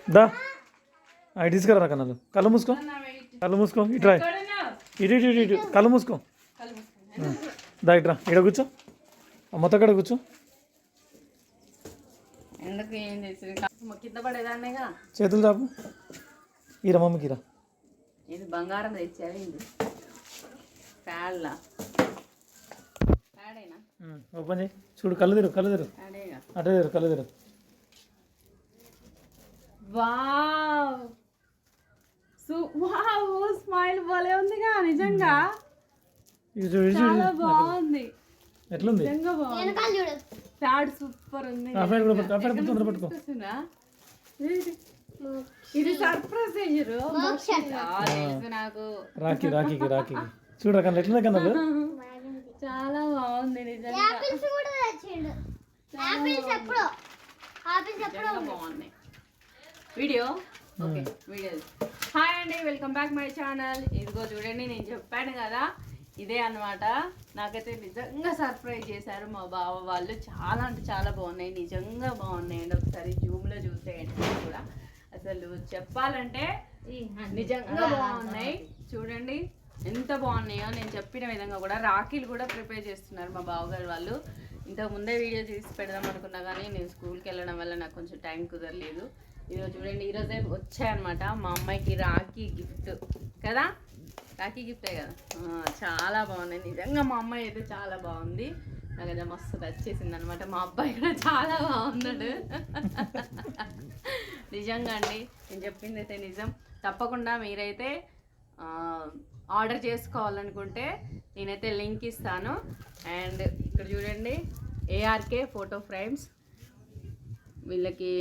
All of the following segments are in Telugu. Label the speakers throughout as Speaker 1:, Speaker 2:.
Speaker 1: దా అవి తీసుకురా కన్నాలు కళ్ళు మూసుకో ఇట్రా ఇటు కళ్ళు మూసుకో దా ఇట్రా ఇక్కడ కూర్చో మొత్తం ఇక్కడ కూర్చో చేతులు చాపు ఈరా మమ్మీకి ఇరా
Speaker 2: ఇది బంగారం తెచ్చారు ఇది ప్యాడ్లా ప్యాడేనా
Speaker 1: ఓపెన్ చేయి చూడు కళ్ళు తెరు అటే తెరు కళ్ళు తెరు
Speaker 2: వావ్ స్మైల్ భలే ఉందిగా నిజంగా చాలా బాగుంది
Speaker 1: ఎట్లుంది
Speaker 2: నిజంగా బాగుంది ప్యాడ్ సూపర్ ఉంది
Speaker 1: పట్టుకో
Speaker 2: ఇది సర్ప్రైజ్ అయ్యారు నాకు
Speaker 1: రాఖీ చూడరా కన్నా ఎట్లుంది కన్నాలు
Speaker 2: చాలా బాగుంది నిజంగా బాగున్నాయి వీడియో ఓకే వీడియో హాయ్ అండి వెల్కమ్ బ్యాక్ మై ఛానల్ ఇదిగో చూడండి నేను చెప్పాను కదా ఇదే అన్నమాట నాకైతే నిజంగా సర్ప్రైజ్ చేశారు మా బావ వాళ్ళు చాలా అంటే చాలా బాగున్నాయి నిజంగా బాగున్నాయి అండి ఒకసారి జూమ్లో చూసేయండి కూడా అసలు చెప్పాలంటే నిజంగా బాగున్నాయి చూడండి ఎంత బాగున్నాయో నేను చెప్పిన విధంగా కూడా రాఖీలు కూడా ప్రిపేర్ చేస్తున్నారు మా బావగారు వాళ్ళు ఇంతకు ముందే వీడియో తీసి పెడదాం అనుకున్నా కానీ నేను స్కూల్కి వెళ్ళడం వల్ల నాకు కొంచెం టైం కుదరలేదు ఈరోజు చూడండి ఈరోజే వచ్చాయన్నమాట మా అమ్మాయికి రాఖీ గిఫ్ట్ కదా రాఖీ గిఫ్టే కదా చాలా బాగున్నాయి నిజంగా మా అమ్మాయి అయితే చాలా బాగుంది నాకైతే మస్తు వచ్చేసింది అనమాట మా అబ్బాయి కూడా చాలా బాగున్నాడు నిజంగా అండి నేను చెప్పింది అయితే నిజం తప్పకుండా మీరైతే ఆర్డర్ చేసుకోవాలనుకుంటే నేనైతే లింక్ ఇస్తాను అండ్ ఇక్కడ చూడండి ఏఆర్కే ఫోటో ఫ్రేమ్స్ వీళ్ళకి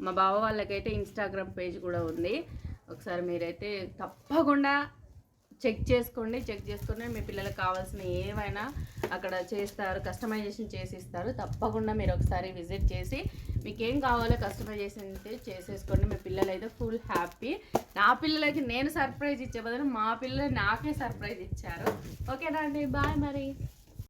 Speaker 2: మా బావ వాళ్ళకైతే ఇన్స్టాగ్రామ్ పేజ్ కూడా ఉంది ఒకసారి మీరైతే తప్పకుండా చెక్ చేసుకొని మీ పిల్లలకు కావాల్సిన ఏమైనా అక్కడ చేస్తారు కస్టమైజేషన్ చేసి ఇస్తారు తప్పకుండా మీరు ఒకసారి విజిట్ చేసి మీకు ఏం కావాలో కస్టమైజేషన్ చేసేసుకోండి మీ పిల్లలు అయితే ఫుల్ హ్యాపీ నా పిల్లలకి నేను సర్ప్రైజ్ ఇచ్చే బదులు మా పిల్లలు నాకే సర్ప్రైజ్ ఇచ్చారు ఓకేనా అండి బాయ్ మరి